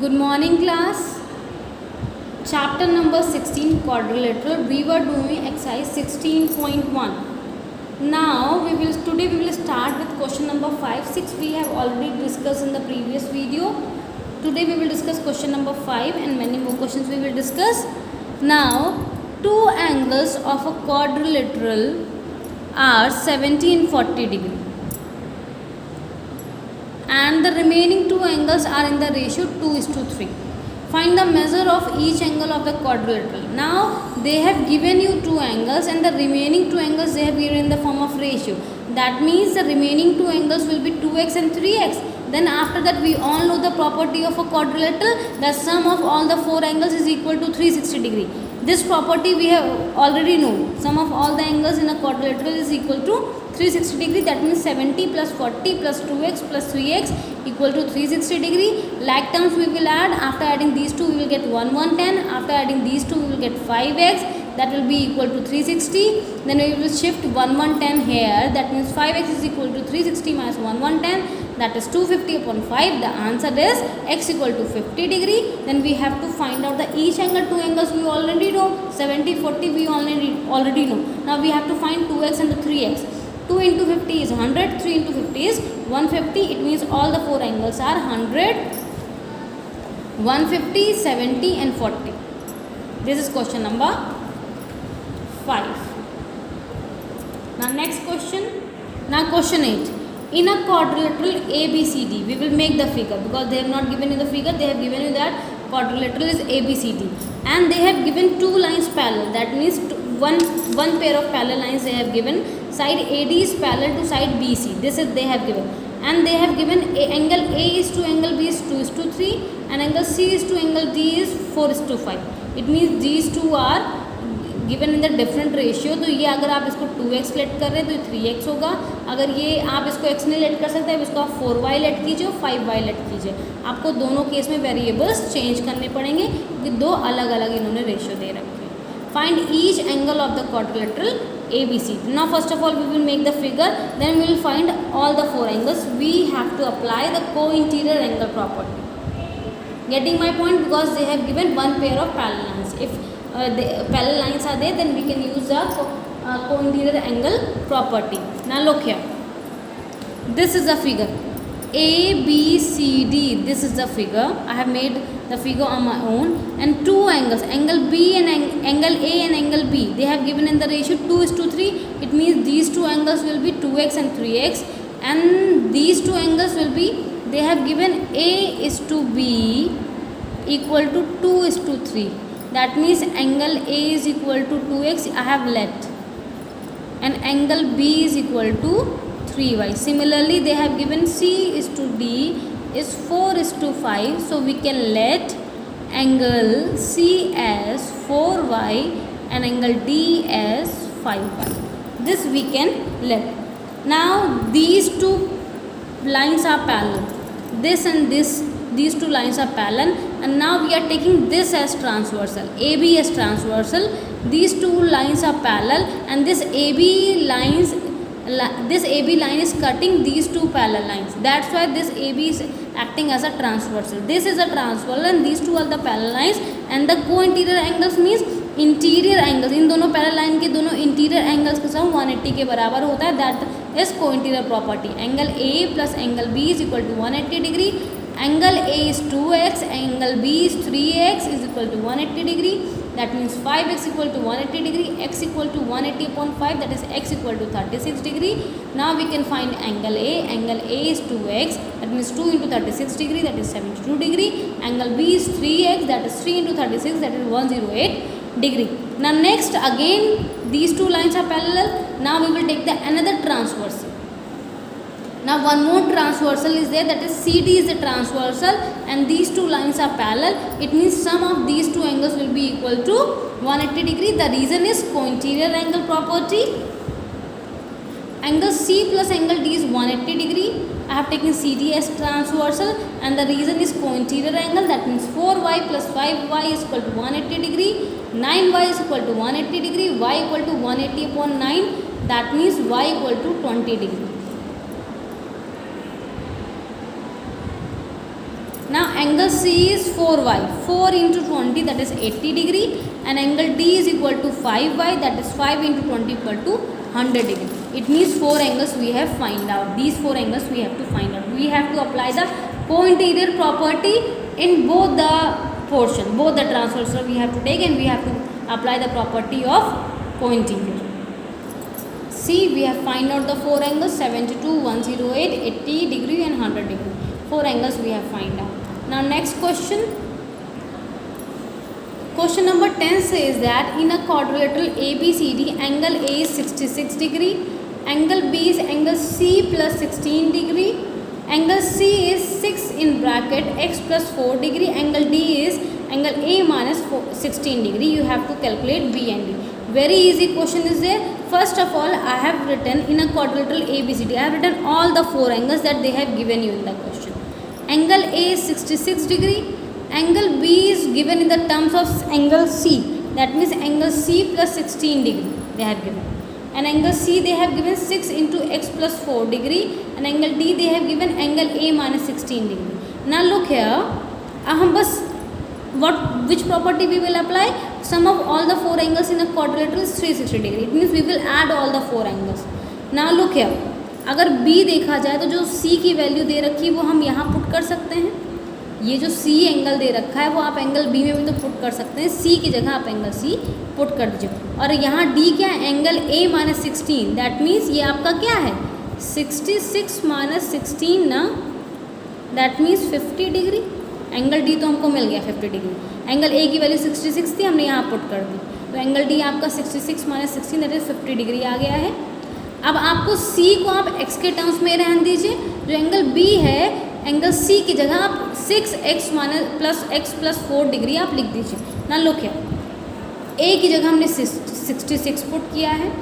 Good morning, class. Chapter number 16, quadrilateral. We were doing exercise 16.1. Now today we will start with question number 5. 6 we have already discussed in the previous video. Today we will discuss question number 5 and many more questions we will discuss. Now, two angles of a quadrilateral are 70 and 40 degree. And the remaining two angles are in the ratio 2:3. Find the measure of each angle of the quadrilateral. Now they have given you two angles and the remaining two angles they have given in the form of ratio. That means the remaining two angles will be 2x and 3x. Then after that we all know the property of a quadrilateral, the sum of all the four angles is equal to 360 degree. This property we have already known. Sum of all the angles in a quadrilateral is equal to 360 degree. That means 70 plus 40 plus 2x plus 3x equal to 360 degree. Like terms we will add. After adding these two we will get 110. After adding these two we will get 5x. That will be equal to 360. Then we will shift 110 here. That means 5x is equal to 360 minus 110. That is 250 upon 5. The answer is x equal to 50 degree. Then we have to find out the each angle. Two angles we already know. 70, 40 we already know. Now we have to find 2x and the 3x. 2 into 50 is 100. 3 into 50 is 150. It means all the four angles are 100, 150, 70 and 40. This is question number 5. Now next question. Now question 8. In a quadrilateral ABCD, we will make the figure because they have not given you the figure. They have given you that quadrilateral is ABCD and they have given two lines parallel. That means one pair of parallel lines they have given. Side AD is parallel to side BC. This is they have given, and they have given angle A is to angle B is 2:3 and angle C is to angle D is 4:5. It means these two are given in the different ratio. तो ये अगर आप इसको 2x late कर रहे हैं तो 3x होगा. अगर ये आप इसको x नहीं लेट कर सकते हैं, इसको आप 4y लेट कीजिए और 5y लेट कीजिए. आपको दोनों केस में वेरिएबल्स चेंज करने पड़ेंगे क्योंकि दो अलग अलग इन्होंने रेशियो दे रखे हैं. Find each angle of the quadrilateral ABC. Now first of all we will make the figure, then we will find all the four angles. We have to apply the co-interior angle property. Getting my point? Because they have given one pair of parallel lines. If the parallel lines are there, then we can use the co-interior angle property. Now look here. This is the figure. ABCD. This is the figure. I have made the figure on my own. And two angles, angle B and angle A and angle B, they have given in the ratio 2:3. It means these two angles will be 2x and 3x. And these two angles will be, they have given A is to B equal to 2:3. That means angle A is equal to 2x, I have let. And angle B is equal to 3y. Similarly, they have given C is to D is 4:5. So we can let angle C as 4y and angle D as 5y. This we can let. Now these two lines are parallel. This and this. These two lines are parallel, and now we are taking this as transversal, AB as transversal. These two lines are parallel, and this AB line is cutting these two parallel lines. That's why this AB is acting as a transversal. This is a transversal, and these two are the parallel lines. And the co-interior angles means interior angles. इन दोनों parallel line के दोनों interior angles का सम 180 के बराबर होता है. That is co-interior property. Angle A plus angle B is equal to 180 degree. Angle A is 2x, angle B is 3x is equal to 180 degree. That means 5x equal to 180 degree, x equal to 180 upon 5, that is x equal to 36 degree. Now we can find angle A. Angle A is 2x, that means 2 into 36 degree, that is 72 degree. Angle B is 3x, that is 3 into 36, that is 108 degree. Now next again these two lines are parallel. Now we will take the another transversal. Now one more transversal is there, that is CD is the transversal, and these two lines are parallel. It means sum of these two angles will be equal to 180 degree. The reason is co-interior angle property. Angle C plus angle D is 180 degree. I have taken CD as transversal, and the reason is co-interior angle. That means 4y plus 5y is equal to 180 degree. 9y is equal to 180 degree. Y equal to 180 upon 9. That means y equal to 20 degree. Now angle C is 4y, 4 into 20 that is 80 degree, and angle D is equal to 5y, that is 5 into 20 equal to 100 degree. It means 4 angles we have find out. These 4 angles we have to find out. We have to apply the co-interior property in both the portion, both the transversal we have to take, and we have to apply the property of co-interior. See, we have find out the 4 angles 72, 108, 80 degree and 100 degree. 4 angles we have find out. Now next question. Question number 10 says that in a quadrilateral ABCD, angle A is 66 degree, angle B is angle C plus 16 degree, angle C is 6 in bracket x plus 4 degree, angle D is angle A minus 16 degree. You have to calculate B and D. Very easy question is there. First of all, I have written in a quadrilateral ABCD, I have written all the 4 angles that they have given you in the question. Angle A is 66 degree, angle B is given in the terms of angle C, that means angle C plus 16 degree they have given, and angle C they have given 6 into x plus 4 degree, and angle D they have given angle A minus 16 degree. Now look here, हम बस which property we will apply? Sum of all the 4 angles in a quadrilateral is 360 degree. It means we will add all the 4 angles. Now look here, अगर B देखा जाए तो जो C की value दे रखी है वो हम यहाँ पुट कर सकते हैं. ये जो C एंगल दे रखा है वो आप एंगल B में भी तो पुट कर सकते हैं. C की जगह आप एंगल C पुट कर दीजिए. और यहाँ D क्या है? Angle A minus 16. That means ये आपका क्या है? 66 माइनस 16 ना, that means 50 degree. Angle D तो हमको मिल गया 50 डिग्री. एंगल A की वैल्यू 66 थी, हमने यहाँ पुट कर दी, तो एंगल D आपका 66 माइनस 16 दैट इज 50 डिग्री आ गया है. अब आपको C को आप x के टर्म्स में रहने दीजिए. जो एंगल B है, एंगल C की जगह आप 6x minus plus x plus 4 degree आप लिख दीजिए. ना लुक है, A की जगह हमने 66 पुट किया है,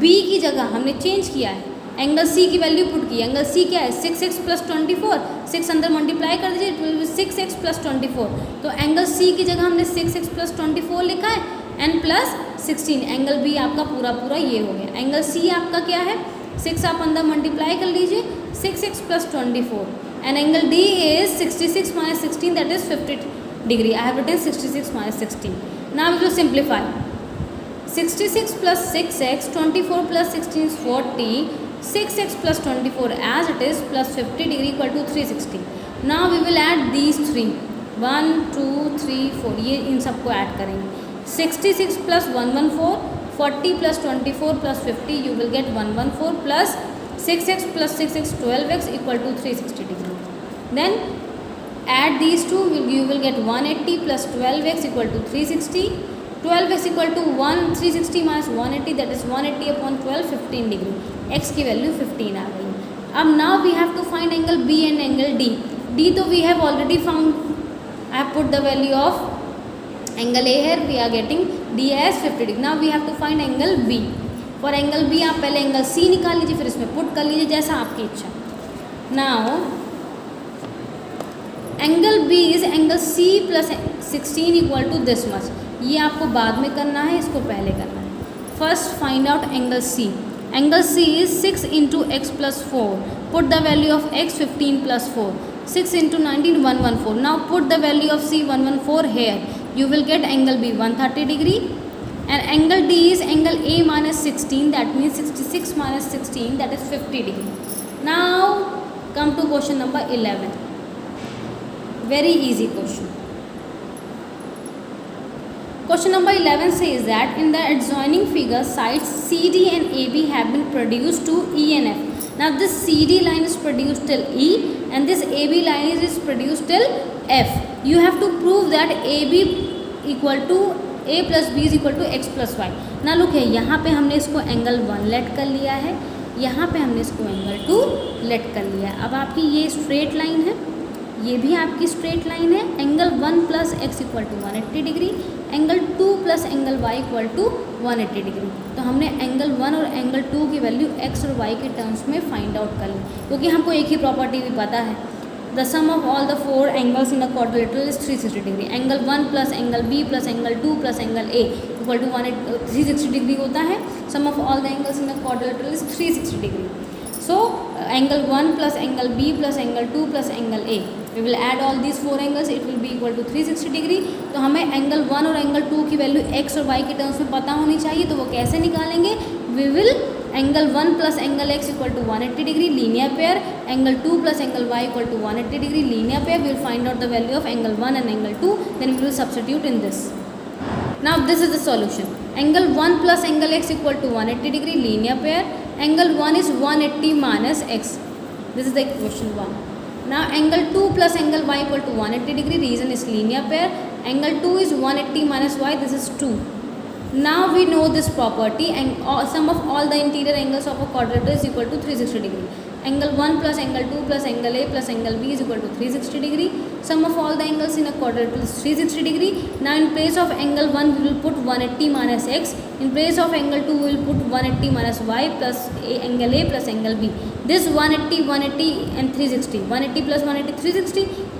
B की जगह हमने चेंज किया है, एंगल C की वैल्यू पुट की. एंगल C क्या है? 6x प्लस 24, 6 अंदर मल्टीप्लाई कर दीजिए, 6x प्लस 24. तो एंगल C की जगह हमने 6x प्लस 24 लिखा है एंड प्लस 16. एंगल B आपका पूरा पूरा ये हो गया. एंगल C आपका क्या है? 6 आप अंदर मल्टीप्लाई कर लीजिए, 6x plus 24, and angle D is 66 minus 16 that is 50 degree. I have written 66 minus 16. Now we will simplify. 66 plus 6x, 24 plus 16 is 40, 6x plus 24 as it is plus 50 degree equal to 360. Now we will add these three, 1, 2, 3, 4. ये इन सबको add करेंगे. 66 plus 114, 40 plus 24 plus 50 you will get 114 plus 6x plus 6x 12x equal to 360 degree. Then add these two, you will get 180 plus 12x equal to 360. 12x equal to 360 minus 180 that is 180 upon 12, 15 degree. x की value 15 आ गई. अब now we have to find angle B and angle D. D तो we have already found. I have put the value of angle A here. We are getting D as 50 degree. Now we have to find angle B. For angle B आप पहले angle C निकाल लीजिए, फिर इसमें put कर लीजिए जैसा आपकी इच्छा. Now angle B is angle C plus 16 equal to this much. ये आपको बाद में करना है, इसको पहले करना है. First find out angle C. Angle C is 6 into x plus 4. Put the value of x 15 plus 4. 6 into 19 114. Now put the value of C 114 here. You will get angle B 130 degree and angle D is angle A minus 16 that means 66 minus 16 that is 50 degree. Now come to question number 11. Very easy question. Question number 11 says that in the adjoining figure, sides CD and AB have been produced to E and F. Now this CD line is produced till E and this AB line is produced till F. You have to prove that AB equal to A plus B is equal to X plus Y. Now look here, यहाँ पे हमने इसको angle 1 late कर लिया है, यहाँ पे हमने इसको एंगल 2 लेट कर लिया है. अब आपकी ये स्ट्रेट लाइन है, ये भी आपकी स्ट्रेट लाइन है. Angle 1 plus x equal to 180 degree, angle 2 plus angle y equal to 180 degree. तो हमने एंगल 1 और एंगल 2 की वैल्यू x और y के टर्म्स में फाइंड आउट कर ली, क्योंकि हमको एक ही प्रॉपर्टी भी पता है. The sum of all the 4 angles in the quadrilateral is 360 degree. Angle 1 plus angle b plus angle 2 plus angle a equal to 360 degree होता है. Sum of all the angles in the quadrilateral is 360 degree. So angle 1 plus angle b plus angle 2 plus angle a we will add all these 4 angles, it will be equal to 360 degree. तो हमें angle 1 और angle 2 की value x और y के terms में पता होनी चाहिए, तो वो कैसे निकालेंगे? We will angle 1 plus angle x equal to 180 degree linear pair, angle 2 plus angle y equal to 180 degree linear pair. We will find out the value of angle 1 and angle 2, then we will substitute in this. Now this is the solution. Angle 1 plus angle x equal to 180 degree linear pair, angle 1 is 180 minus x. This is the equation 1. Now angle 2 plus angle y equal to 180 degree. Reason is linear pair. Angle 2 is 180 minus y. This is 2. Now we know this property, and sum of all the interior angles of a quadrilateral is equal to 360 degree. Angle 1 plus angle 2 plus angle A plus angle B is equal to 360 degree. Sum of all the angles in a quadrilateral is 360 degree. Now in place of angle 1 we will put 180 minus x. In place of angle 2 we will put 180 minus y plus angle A plus angle B. This 180, 180 and 360. 180 plus 180 360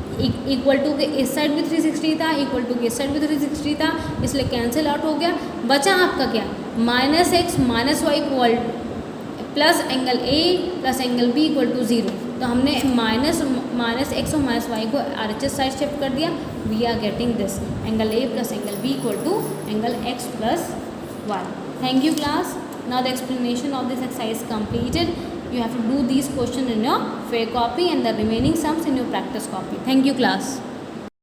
equal to के इस side भी 360 था, equal to के इस side भी 360 था, इसलिए cancel out हो गया। बचा आपका क्या? Minus x minus y equal plus angle A plus angle B equal to 0। तो हमने माइनस एक्स और माइनस वाई को RHS साइड शिफ्ट कर दिया। We are getting this angle A plus angle B equal to angle x plus y. Thank you class. Now the explanation of this exercise is completed. You have to do these questions in your fair copy and the remaining sums in your practice copy. Thank you class.